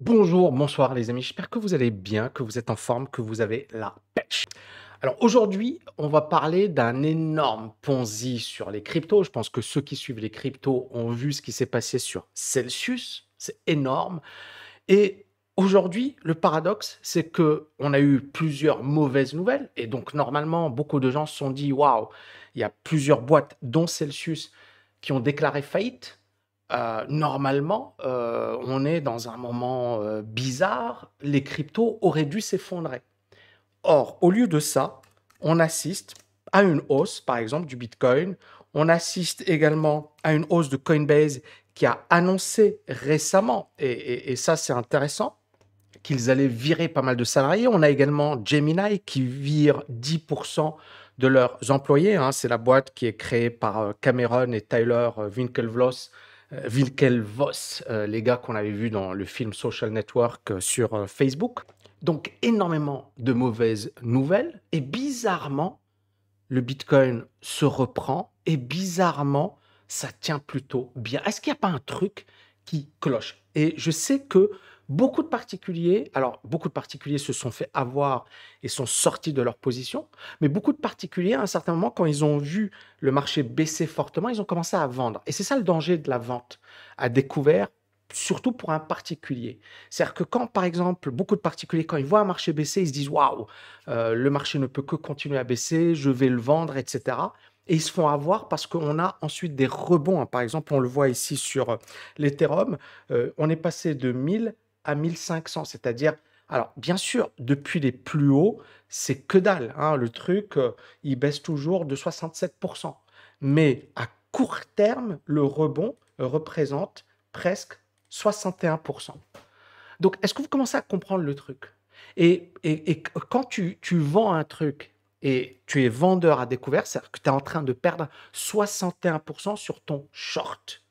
Bonjour, bonsoir les amis, j'espère que vous allez bien, que vous êtes en forme, que vous avez la pêche. Alors aujourd'hui, on va parler d'un énorme Ponzi sur les cryptos. Je pense que ceux qui suivent les cryptos ont vu ce qui s'est passé sur Celsius, c'est énorme. Et aujourd'hui, le paradoxe, c'est que on a eu plusieurs mauvaises nouvelles et donc normalement, beaucoup de gens se sont dit: «Waouh, il y a plusieurs boîtes, dont Celsius, qui ont déclaré faillite». Normalement, on est dans un moment, bizarre, les cryptos auraient dû s'effondrer. Or, au lieu de ça, on assiste à une hausse, par exemple, du Bitcoin. On assiste également à une hausse de Coinbase qui a annoncé récemment, et ça c'est intéressant, qu'ils allaient virer pas mal de salariés. On a également Gemini qui vire 10% de leurs employés, hein. C'est la boîte qui est créée par Cameron et Tyler Winklevoss, les gars qu'on avait vus dans le film Social Network sur Facebook. Donc énormément de mauvaises nouvelles et bizarrement, le Bitcoin se reprend et bizarrement, ça tient plutôt bien. Est-ce qu'il n'y a pas un truc qui cloche? Et je sais que beaucoup de particuliers, alors beaucoup de particuliers se sont fait avoir et sont sortis de leur position, mais beaucoup de particuliers, à un certain moment, quand ils ont vu le marché baisser fortement, ils ont commencé à vendre. Et c'est ça le danger de la vente à découvert, surtout pour un particulier. C'est-à-dire que quand, par exemple, beaucoup de particuliers, quand ils voient un marché baisser, ils se disent: «Waouh, le marché ne peut que continuer à baisser, je vais le vendre, etc.» Et ils se font avoir parce qu'on a ensuite des rebonds, hein. Par exemple, on le voit ici sur l'Ethereum, on est passé de 1000 à 1500, c'est-à-dire, alors bien sûr, depuis les plus hauts, c'est que dalle, hein, le truc, il baisse toujours de 67%. Mais à court terme, le rebond représente presque 61%. Donc, est-ce que vous commencez à comprendre le truc? Et quand tu vends un truc et tu es vendeur à découvert, c'est-à-dire que tu es en train de perdre 61% sur ton short.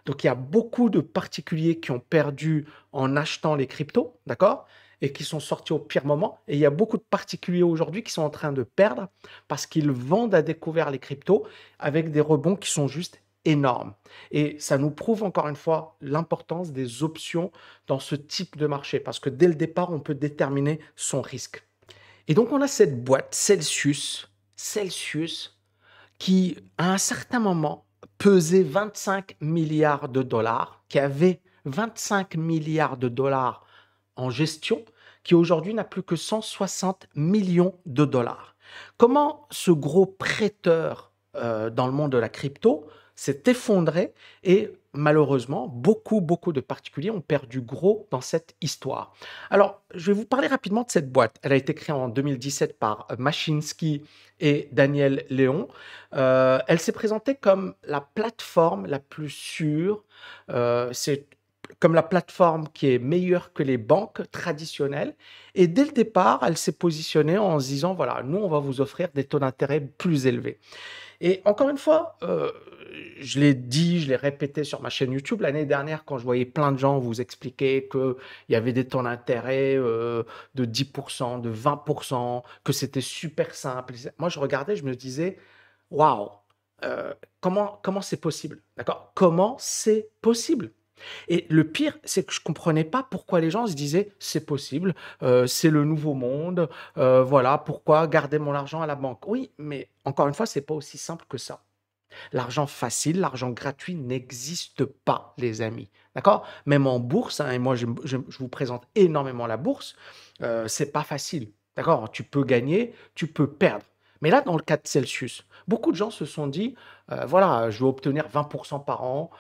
Donc, il y a beaucoup de particuliers qui ont perdu en achetant les cryptos, d'accord? Et qui sont sortis au pire moment. Et il y a beaucoup de particuliers aujourd'hui qui sont en train de perdre parce qu'ils vendent à découvert les cryptos avec des rebonds qui sont juste énormes. Et ça nous prouve encore une fois l'importance des options dans ce type de marché parce que dès le départ, on peut déterminer son risque. Et donc, on a cette boîte Celsius, qui, à un certain moment, pesait 25 milliards de dollars, qui avait 25 milliards de dollars en gestion, qui aujourd'hui n'a plus que 160 millions de dollars. Comment ce gros prêteur dans le monde de la crypto s'est effondré et malheureusement, beaucoup de particuliers ont perdu gros dans cette histoire. Alors, je vais vous parler rapidement de cette boîte. Elle a été créée en 2017 par Mashinsky et Daniel Léon. Elle s'est présentée comme la plateforme la plus sûre. C'est comme la plateforme qui est meilleure que les banques traditionnelles. Et dès le départ, elle s'est positionnée en se disant, voilà, nous, on va vous offrir des taux d'intérêt plus élevés. Et encore une fois, je l'ai dit, je l'ai répété sur ma chaîne YouTube l'année dernière quand je voyais plein de gens vous expliquer qu'il y avait des taux d'intérêt de 10%, de 20%, que c'était super simple. Moi, je regardais, je me disais, waouh, comment c'est possible? D'accord? Comment c'est possible? Et le pire, c'est que je comprenais pas pourquoi les gens se disaient: «C'est possible, c'est le nouveau monde, voilà, pourquoi garder mon argent à la banque?» Oui, mais encore une fois, c'est pas aussi simple que ça. L'argent facile, l'argent gratuit n'existe pas, les amis, d'accord? Même en bourse, hein, et moi je vous présente énormément la bourse, c'est pas facile, d'accord? Tu peux gagner, tu peux perdre. Mais là, dans le cas de Celsius, beaucoup de gens se sont dit, «Voilà, je vais obtenir 20 par an,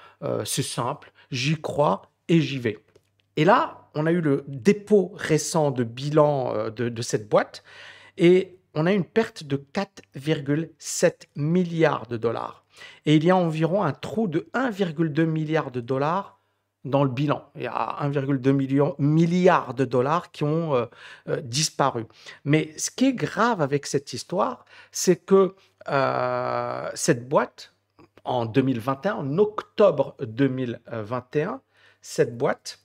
c'est simple, j'y crois et j'y vais». Et là, on a eu le dépôt récent de bilan, de cette boîte et on a une perte de 4,7 milliards de dollars. Et il y a environ un trou de 1,2 milliard de dollars dans le bilan. Il y a 1,2 milliard de dollars qui ont disparu. Mais ce qui est grave avec cette histoire, c'est que cette boîte, en 2021, en octobre 2021, cette boîte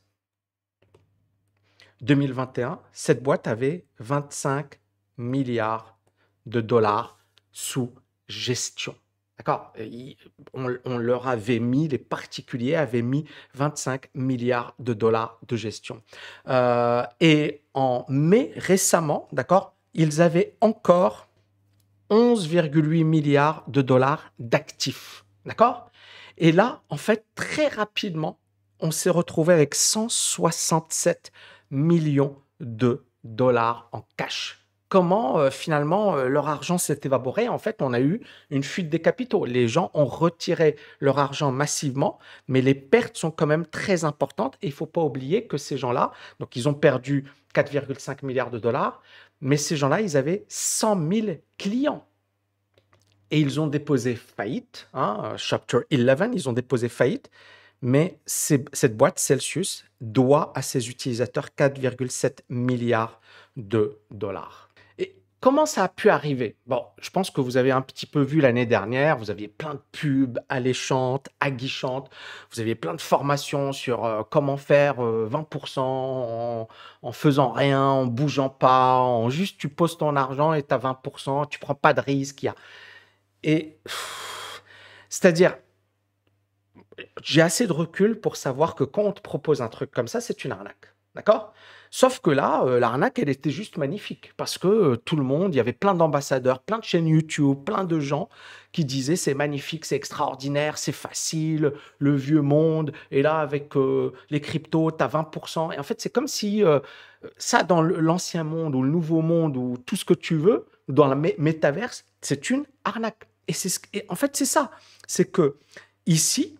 2021, cette boîte avait 25 milliards de dollars sous gestion. D'accord? On leur avait mis, les particuliers avaient mis 25 milliards de dollars de gestion. Et en mai, récemment, d'accord, ils avaient encore 11,8 milliards de dollars d'actifs. D'accord? Et là, en fait, très rapidement, on s'est retrouvé avec 167 millions de dollars en cash. Comment finalement leur argent s'est évaporé? En fait, on a eu une fuite des capitaux. Les gens ont retiré leur argent massivement, mais les pertes sont quand même très importantes. Et il ne faut pas oublier que ces gens-là, donc ils ont perdu 4,5 milliards de dollars, mais ces gens-là, ils avaient 100 000 clients. Et ils ont déposé faillite, hein, Chapter 11, ils ont déposé faillite, mais cette boîte Celsius doit à ses utilisateurs 4,7 milliards de dollars. Et comment ça a pu arriver? Bon, je pense que vous avez un petit peu vu l'année dernière, vous aviez plein de pubs alléchantes, aguichantes, vous aviez plein de formations sur comment faire 20% en faisant rien, en bougeant pas, en juste tu poses ton argent et tu as 20%, tu prends pas de risque. Et c'est-à-dire, j'ai assez de recul pour savoir que quand on te propose un truc comme ça, c'est une arnaque. D'accord? Sauf que là, l'arnaque, elle était juste magnifique parce que tout le monde, il y avait plein d'ambassadeurs, plein de chaînes YouTube, plein de gens qui disaient c'est magnifique, c'est extraordinaire, c'est facile, le vieux monde. Et là, avec les cryptos, tu as 20%. Et en fait, c'est comme si ça, dans l'ancien monde ou le nouveau monde ou tout ce que tu veux, dans la métaverse, c'est une arnaque. Et en fait, c'est ça. C'est que ici,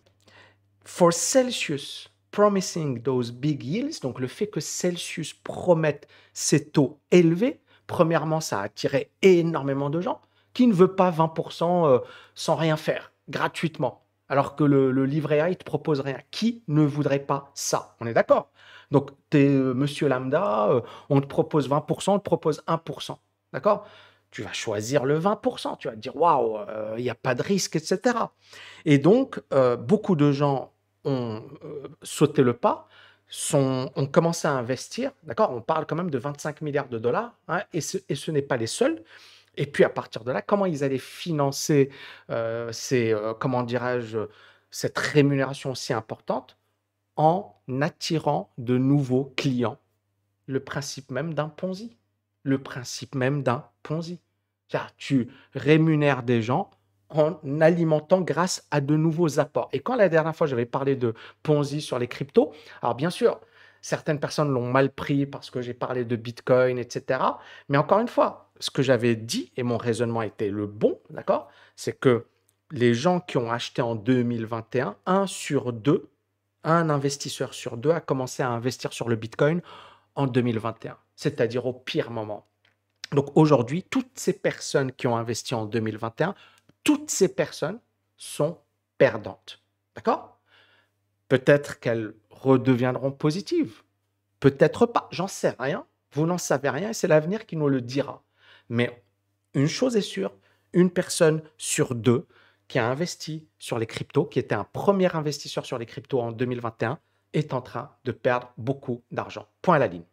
for Celsius promising those big yields, donc le fait que Celsius promette ces taux élevés, premièrement, ça a attiré énormément de gens qui ne veulent pas 20% sans rien faire, gratuitement. Alors que le livret A, il te propose rien. Qui ne voudrait pas ça? On est d'accord? Donc, tu es monsieur lambda, on te propose 20%, on te propose 1%. D'accord? Tu vas choisir le 20%. Tu vas te dire, waouh, il n'y a pas de risque, etc. Et donc, beaucoup de gens ont sauté le pas, ont commencé à investir, d'accord? On parle quand même de 25 milliards de dollars, hein, et ce n'est pas les seuls. Et puis, à partir de là, comment ils allaient financer comment dirais-je, cette rémunération aussi importante? En attirant de nouveaux clients. Le principe même d'un Ponzi. Le principe même d'un Ponzi. Car tu rémunères des gens en alimentant grâce à de nouveaux apports. Et quand la dernière fois j'avais parlé de Ponzi sur les cryptos, alors bien sûr, certaines personnes l'ont mal pris parce que j'ai parlé de Bitcoin, etc. Mais encore une fois, ce que j'avais dit et mon raisonnement était le bon, d'accord? C'est que les gens qui ont acheté en 2021, un sur deux, un investisseur sur deux a commencé à investir sur le Bitcoin en 2021, c'est-à-dire au pire moment. Donc aujourd'hui, toutes ces personnes qui ont investi en 2021, toutes ces personnes sont perdantes. D'accord? Peut-être qu'elles redeviendront positives. Peut-être pas. J'en sais rien. Vous n'en savez rien et c'est l'avenir qui nous le dira. Mais une chose est sûre, une personne sur deux qui a investi sur les cryptos, qui était un premier investisseur sur les cryptos en 2021, est en train de perdre beaucoup d'argent. Point à la ligne.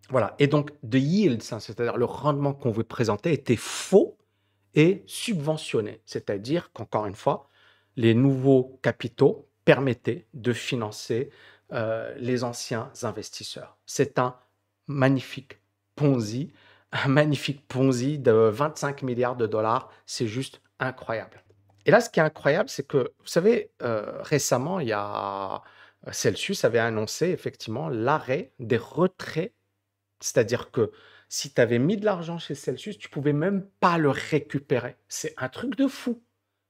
Voilà. Et donc, the yields, hein, c'est-à-dire le rendement qu'on veut présenter, était faux et subventionné. C'est-à-dire qu'encore une fois, les nouveaux capitaux permettaient de financer les anciens investisseurs. C'est un magnifique Ponzi de 25 milliards de dollars. C'est juste incroyable. Et là, ce qui est incroyable, c'est que, vous savez, récemment, il y a Celsius avait annoncé effectivement l'arrêt des retraits, c'est-à-dire que si tu avais mis de l'argent chez Celsius, tu pouvais même pas le récupérer. C'est un truc de fou.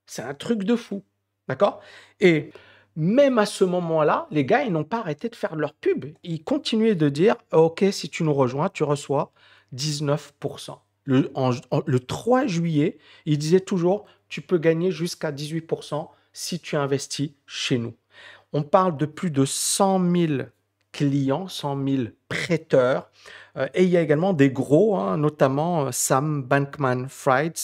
C'est un truc de fou. D'accord? Et même à ce moment-là, les gars, ils n'ont pas arrêté de faire de leur pub. Ils continuaient de dire, OK, si tu nous rejoins, tu reçois 19%. Le 3 juillet, ils disaient toujours, tu peux gagner jusqu'à 18% si tu investis chez nous. On parle de plus de 100 000 clients, 100 000 prêteurs. Et il y a également des gros, hein, notamment Sam Bankman-Fried,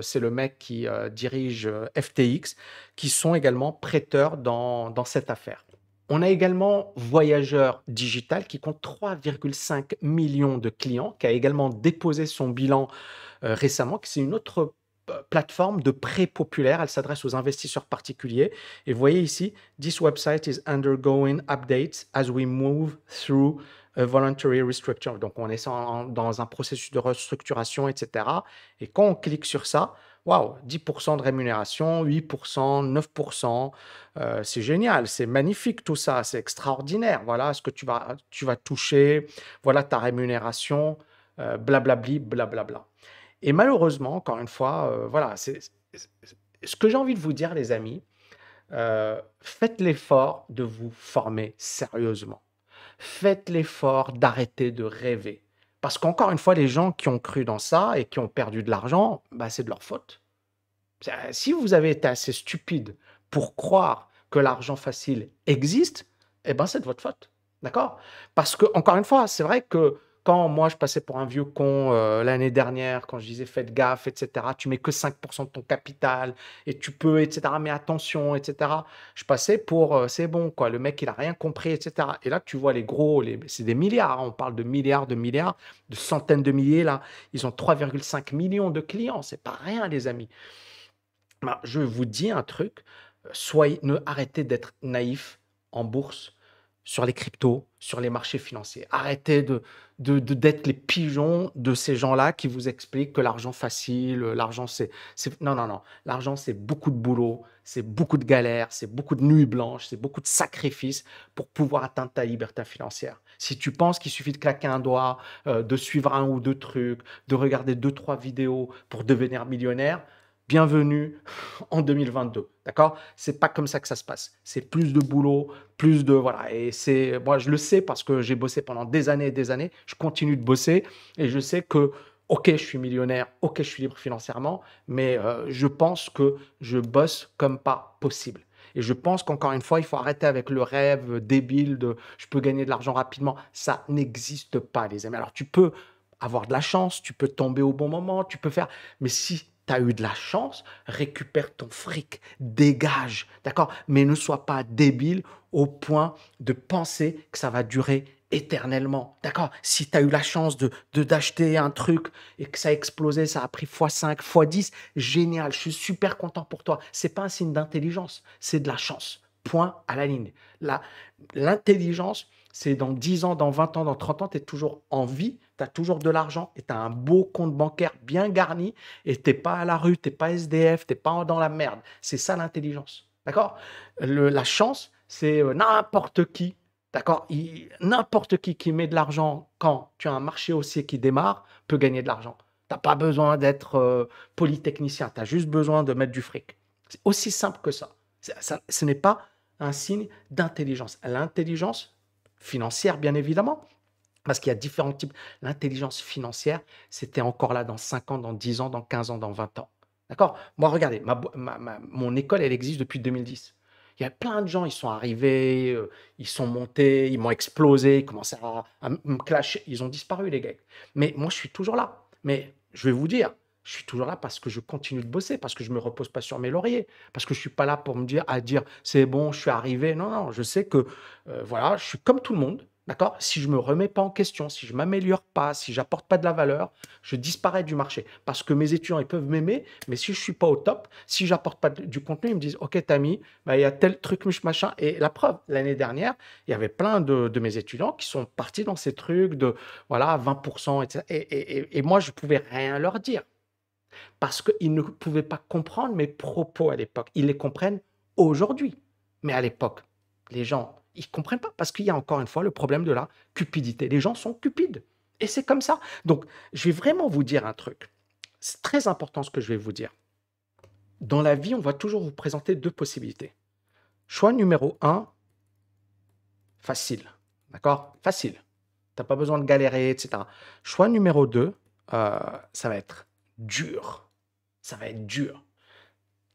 c'est le mec qui dirige FTX, qui sont également prêteurs dans cette affaire. On a également Voyageur Digital qui compte 3,5 millions de clients, qui a également déposé son bilan récemment, que c'est une autre plateforme de prêt populaire. Elle s'adresse aux investisseurs particuliers. Et vous voyez ici, this website is undergoing updates as we move through a voluntary restructure. Donc, on est dans un processus de restructuration, etc. Et quand on clique sur ça, waouh, 10% de rémunération, 8%, 9%. C'est génial, c'est magnifique tout ça, c'est extraordinaire. Voilà ce que tu vas toucher, voilà ta rémunération, blablabli, blablabla. Et malheureusement, encore une fois, voilà, ce que j'ai envie de vous dire, les amis, faites l'effort de vous former sérieusement. Faites l'effort d'arrêter de rêver. Parce qu'encore une fois, les gens qui ont cru dans ça et qui ont perdu de l'argent, bah, c'est de leur faute. Si vous avez été assez stupide pour croire que l'argent facile existe, eh ben, c'est de votre faute. D'accord? Parce que, encore une fois, c'est vrai que quand moi je passais pour un vieux con l'année dernière, quand je disais faites gaffe, etc., tu mets que 5% de ton capital et tu peux, etc., mais attention, etc., je passais pour c'est bon, quoi, le mec il a rien compris, etc. Et là, tu vois les gros, c'est des milliards, hein, on parle de milliards, de centaines de milliers, là, ils ont 3,5 millions de clients, c'est pas rien, les amis. Ben, je vous dis un truc, arrêtez d'être naïf en bourse, sur les cryptos, sur les marchés financiers. Arrêtez d'être les pigeons de ces gens-là qui vous expliquent que l'argent facile, l'argent Non, non, non. L'argent, c'est beaucoup de boulot, c'est beaucoup de galères, c'est beaucoup de nuits blanches, c'est beaucoup de sacrifices pour pouvoir atteindre ta liberté financière. Si tu penses qu'il suffit de claquer un doigt, de suivre un ou deux trucs, de regarder deux, trois vidéos pour devenir millionnaire, bienvenue en 2022, d'accord? C'est pas comme ça que ça se passe. C'est plus de boulot, plus de voilà. Et c'est moi je le sais parce que j'ai bossé pendant des années et des années. Je continue de bosser et je sais que ok je suis millionnaire, ok je suis libre financièrement, mais je pense que je bosse comme pas possible. Et je pense qu'encore une fois, il faut arrêter avec le rêve débile de je peux gagner de l'argent rapidement. Ça n'existe pas, les amis. Alors tu peux avoir de la chance, tu peux tomber au bon moment, tu peux faire. Mais si tu as eu de la chance, récupère ton fric, dégage, d'accord? Mais ne sois pas débile au point de penser que ça va durer éternellement, d'accord? Si tu as eu la chance d'acheter un truc et que ça a explosé, ça a pris x5, x10, génial, je suis super content pour toi. C'est pas un signe d'intelligence, c'est de la chance. Point à la ligne. L'intelligence, c'est dans 10 ans, dans 20 ans, dans 30 ans, tu es toujours en vie, tu as toujours de l'argent et tu as un beau compte bancaire bien garni et tu n'es pas à la rue, tu n'es pas SDF, tu n'es pas dans la merde. C'est ça l'intelligence. D'accord? La chance, c'est n'importe qui. D'accord? N'importe qui met de l'argent quand tu as un marché haussier qui démarre peut gagner de l'argent. Tu n'as pas besoin d'être polytechnicien, tu as juste besoin de mettre du fric. C'est aussi simple que ça. Ce n'est pas un signe d'intelligence. L'intelligence financière, bien évidemment, parce qu'il y a différents types. L'intelligence financière, c'était encore là dans 5 ans, dans 10 ans, dans 15 ans, dans 20 ans. D'accord? Moi, regardez, mon école, elle existe depuis 2010. Il y a plein de gens, ils sont arrivés, ils sont montés, ils m'ont explosé, ils commençaient à me clasher. Ils ont disparu, les gars. Mais moi, je suis toujours là. Mais je vais vous dire, je suis toujours là parce que je continue de bosser, parce que je ne me repose pas sur mes lauriers, parce que je ne suis pas là pour me dire, c'est bon, je suis arrivé. Non, non, je sais que voilà, je suis comme tout le monde. D'accord? Si je ne me remets pas en question, si je ne m'améliore pas, si j'apporte pas de la valeur, je disparais du marché. Parce que mes étudiants, ils peuvent m'aimer, mais si je ne suis pas au top, si j'apporte pas du contenu, ils me disent, OK, Tami, bah, il y a tel truc, machin. Et la preuve, l'année dernière, il y avait plein de mes étudiants qui sont partis dans ces trucs de, voilà, 20%, etc. Et moi, je ne pouvais rien leur dire. Parce qu'ils ne pouvaient pas comprendre mes propos à l'époque. Ils les comprennent aujourd'hui. Mais à l'époque, les gens, ils ne comprennent pas parce qu'il y a encore une fois le problème de la cupidité. Les gens sont cupides. Et c'est comme ça. Donc, je vais vraiment vous dire un truc. C'est très important ce que je vais vous dire. Dans la vie, on va toujours vous présenter deux possibilités. Choix numéro un, facile. D'accord? Facile. Tu n'as pas besoin de galérer, etc. Choix numéro 2, ça va être dur. Ça va être dur.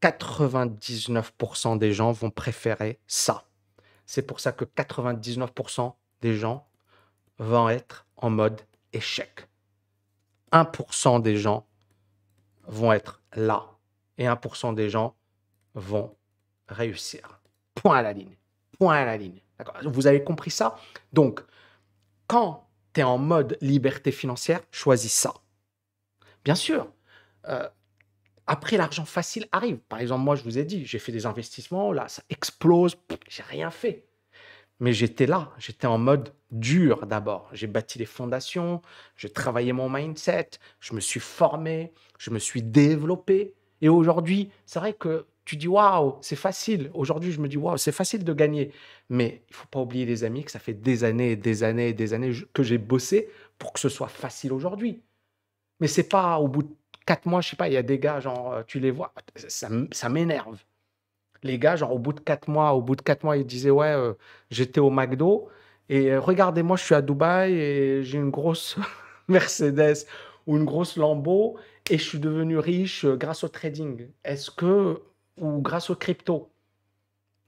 99% des gens vont préférer ça. C'est pour ça que 99% des gens vont être en mode échec. 1% des gens vont être là et 1% des gens vont réussir. Point à la ligne. Point à la ligne. D'accord? Vous avez compris ça? Donc, quand tu es en mode liberté financière, choisis ça. Bien sûr, Après, l'argent facile arrive. Par exemple, moi, je vous ai dit, j'ai fait des investissements, là, ça explose, j'ai rien fait. Mais j'étais là, j'étais en mode dur d'abord. J'ai bâti les fondations, j'ai travaillé mon mindset, je me suis formé, je me suis développé. Et aujourd'hui, c'est vrai que tu dis waouh, c'est facile. Aujourd'hui, je me dis waouh, c'est facile de gagner. Mais il faut pas oublier les amis que ça fait des années et des années et des années que j'ai bossé pour que ce soit facile aujourd'hui. Mais c'est pas au bout de 4 mois, je sais pas, il y a des gars, genre, tu les vois, ça m'énerve. Les gars, genre, au bout de 4 mois, ils disaient, ouais, j'étais au McDo et regardez-moi, je suis à Dubaï et j'ai une grosse Mercedes ou une grosse Lambo et je suis devenu riche grâce au trading. Ou grâce au crypto.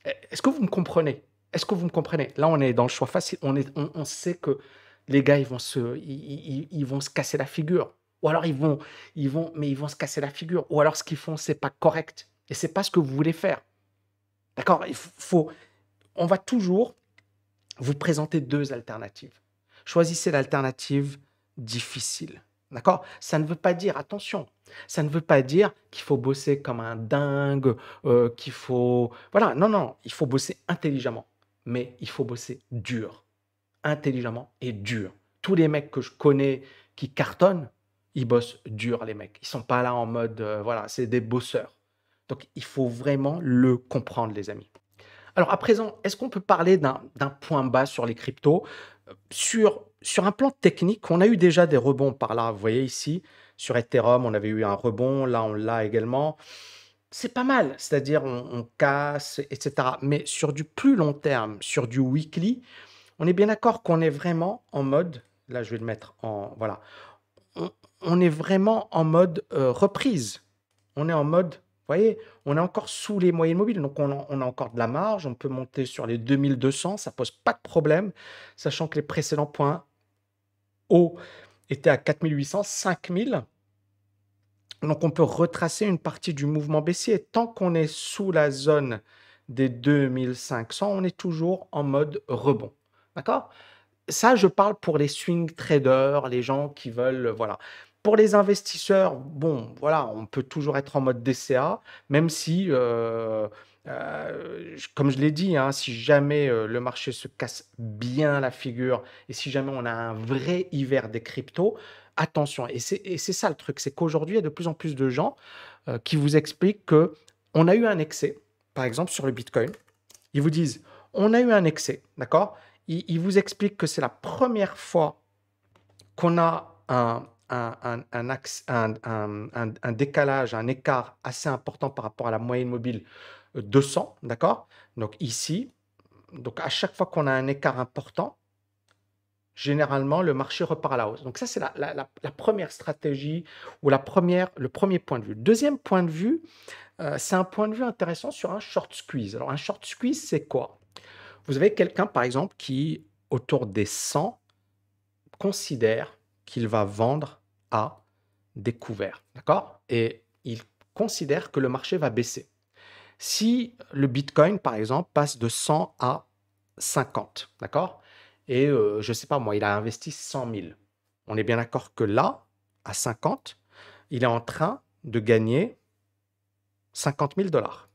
Est-ce que vous me comprenez? Est-ce que vous me comprenez? Là, on est dans le choix facile. On sait que les gars, ils vont se casser la figure. Ou alors mais ils vont se casser la figure. Ou alors ce qu'ils font, c'est pas correct. Et c'est pas ce que vous voulez faire. D'accord? On va toujours vous présenter deux alternatives. Choisissez l'alternative difficile. D'accord? Ça ne veut pas dire, attention, ça ne veut pas dire qu'il faut bosser comme un dingue, qu'il faut. Voilà, non, non, il faut bosser intelligemment, mais il faut bosser dur. Intelligemment et dur. Tous les mecs que je connais qui cartonnent, ils bossent dur, les mecs. Ils sont pas là en mode, voilà, c'est des bosseurs. Donc, il faut vraiment le comprendre, les amis. Alors à présent, est-ce qu'on peut parler d'un point bas sur les cryptos? Sur un plan technique, on a eu déjà des rebonds par là. Vous voyez ici, sur Ethereum, on avait eu un rebond, là on l'a également. C'est pas mal, c'est-à-dire on casse, etc. Mais sur du plus long terme, sur du weekly, on est bien d'accord qu'on est vraiment en mode, là je vais le mettre en, voilà, on, on est vraiment en mode reprise. On est en mode, vous voyez, on est encore sous les moyennes mobiles, donc on a encore de la marge, on peut monter sur les 2200, ça pose pas de problème, sachant que les précédents points hauts étaient à 4800, 5000. Donc on peut retracer une partie du mouvement baissier. Tant qu'on est sous la zone des 2500, on est toujours en mode rebond. D'accord? Ça, je parle pour les swing traders, les gens qui veulent, voilà. Pour les investisseurs, bon, voilà, on peut toujours être en mode DCA, même si, comme je l'ai dit, hein, si jamais le marché se casse bien la figure et si jamais on a un vrai hiver des cryptos, attention. Et c'est ça le truc, c'est qu'aujourd'hui, il y a de plus en plus de gens qui vous expliquent que on a eu un excès, par exemple sur le Bitcoin. Ils vous disent, on a eu un excès, d'accord? Ils vous expliquent que c'est la première fois qu'on a un décalage, un écart assez important par rapport à la moyenne mobile 200, d'accord? Donc ici, donc à chaque fois qu'on a un écart important, généralement, le marché repart à la hausse. Donc ça, c'est la première stratégie ou le premier point de vue. Deuxième point de vue, c'est un point de vue intéressant sur un short squeeze. Alors un short squeeze, c'est quoi? Vous avez quelqu'un, par exemple, qui, autour des 100, considère qu'il va vendre à découvert, d'accord? Et il considère que le marché va baisser. Si le Bitcoin, par exemple, passe de 100 à 50, d'accord? Et je ne sais pas moi, il a investi 100 000. On est bien d'accord que là, à 50, il est en train de gagner 50 000 dollars.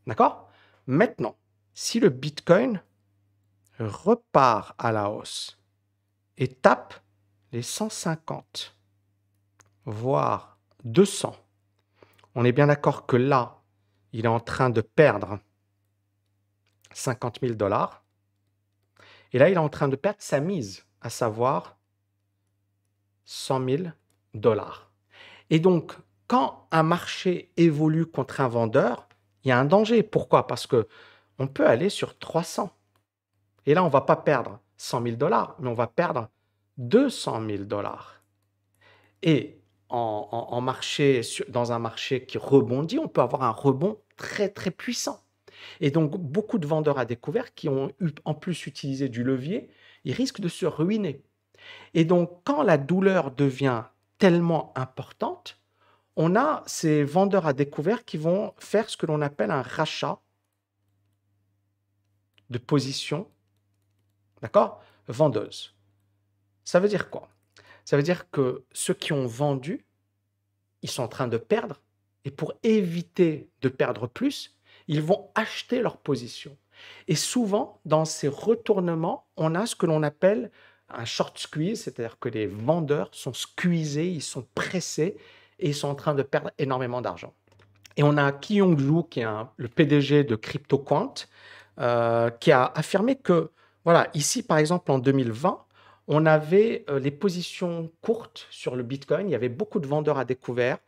D'accord? Maintenant, si le Bitcoin repart à la hausse et tape les 150, voire 200, on est bien d'accord que là, il est en train de perdre 50 000 dollars. Et là, il est en train de perdre sa mise, à savoir 100 000 dollars. Et donc, quand un marché évolue contre un vendeur, il y a un danger. Pourquoi? Parce que on peut aller sur 300. Et là, on ne va pas perdre 100 000 dollars, mais on va perdre 200 000 dollars. Et dans un marché qui rebondit, on peut avoir un rebond très, très puissant. Et donc, beaucoup de vendeurs à découvert qui ont en plus utilisé du levier, ils risquent de se ruiner. Et donc, quand la douleur devient tellement importante, on a ces vendeurs à découvert qui vont faire ce que l'on appelle un rachat de position, d'accord, vendeuse. Ça veut dire quoi? Ça veut dire que ceux qui ont vendu ils sont en train de perdre et pour éviter de perdre plus, ils vont acheter leur position. Et souvent, dans ces retournements, on a ce que l'on appelle un short squeeze, c'est-à-dire que les vendeurs sont squeezés, ils sont pressés et ils sont en train de perdre énormément d'argent. Et on a Ki Young-ju, qui est le PDG de CryptoQuant, qui a affirmé que, voilà, ici, par exemple, en 2020, on avait les positions courtes sur le Bitcoin. Il y avait beaucoup de vendeurs à découvert,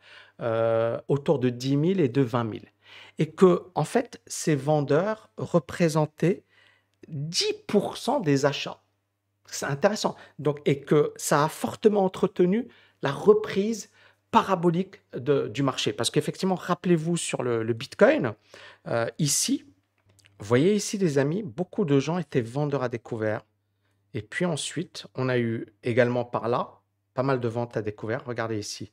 autour de 10 000 et de 20 000. Et que, en fait, ces vendeurs représentaient 10% des achats. C'est intéressant. Donc, et que ça a fortement entretenu la reprise parabolique du marché. Parce qu'effectivement, rappelez-vous sur le Bitcoin, ici, vous voyez ici, les amis, beaucoup de gens étaient vendeurs à découvert. Et puis ensuite, on a eu également par là pas mal de ventes à découvert. Regardez ici,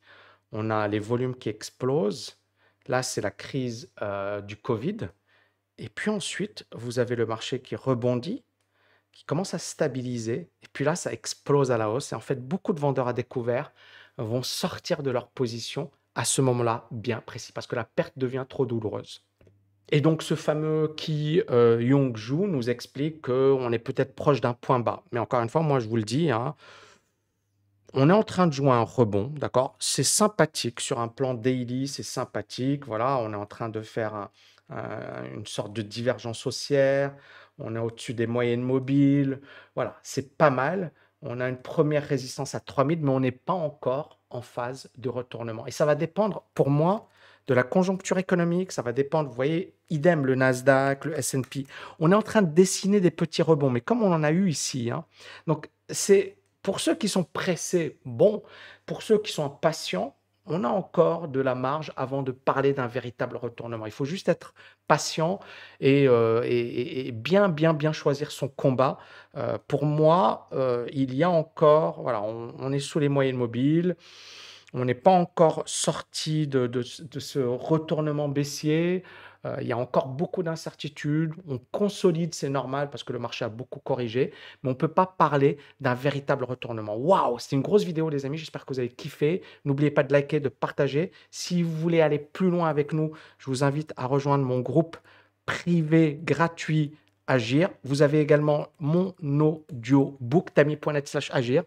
on a les volumes qui explosent. Là, c'est la crise du Covid. Et puis ensuite, vous avez le marché qui rebondit, qui commence à stabiliser. Et puis là, ça explose à la hausse. Et en fait, beaucoup de vendeurs à découvert vont sortir de leur position à ce moment-là bien précis parce que la perte devient trop douloureuse. Et donc, ce fameux Ki Young-ju nous explique qu'on est peut-être proche d'un point bas. Mais encore une fois, moi, je vous le dis, hein, on est en train de jouer un rebond, d'accord? C'est sympathique sur un plan daily, c'est sympathique. Voilà, on est en train de faire une sorte de divergence haussière. On est au-dessus des moyennes mobiles. Voilà, c'est pas mal. On a une première résistance à 3000, mais on n'est pas encore en phase de retournement. Et ça va dépendre, pour moi, de la conjoncture économique. Ça va dépendre, vous voyez, idem, le Nasdaq, le S&P. On est en train de dessiner des petits rebonds, mais comme on en a eu ici, hein, donc c'est pour ceux qui sont pressés, bon. Pour ceux qui sont impatients, on a encore de la marge avant de parler d'un véritable retournement. Il faut juste être patient et bien, bien, bien choisir son combat. Pour moi, il y a encore, voilà, on est sous les moyennes mobiles. On n'est pas encore sorti de ce retournement baissier. Il y a encore beaucoup d'incertitudes. On consolide, c'est normal parce que le marché a beaucoup corrigé, mais on ne peut pas parler d'un véritable retournement. Waouh, c'était une grosse vidéo, les amis. J'espère que vous avez kiffé. N'oubliez pas de liker, de partager. Si vous voulez aller plus loin avec nous, je vous invite à rejoindre mon groupe privé gratuit Agir. Vous avez également mon audiobook tami.net/agir,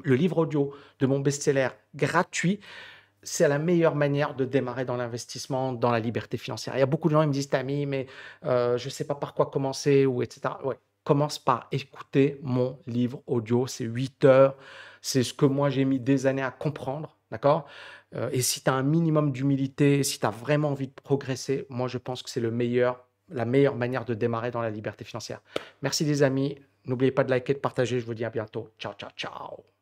le livre audio de mon best-seller gratuit. C'est la meilleure manière de démarrer dans l'investissement, dans la liberté financière. Il y a beaucoup de gens qui me disent, Tami, mais je ne sais pas par quoi commencer, ou etc. Ouais, commence par écouter mon livre audio. C'est 8 heures. C'est ce que moi, j'ai mis des années à comprendre. D'accord? Et si tu as un minimum d'humilité, si tu as vraiment envie de progresser, moi, je pense que c'est la meilleure manière de démarrer dans la liberté financière. Merci les amis. N'oubliez pas de liker, de partager. Je vous dis à bientôt. Ciao, ciao, ciao.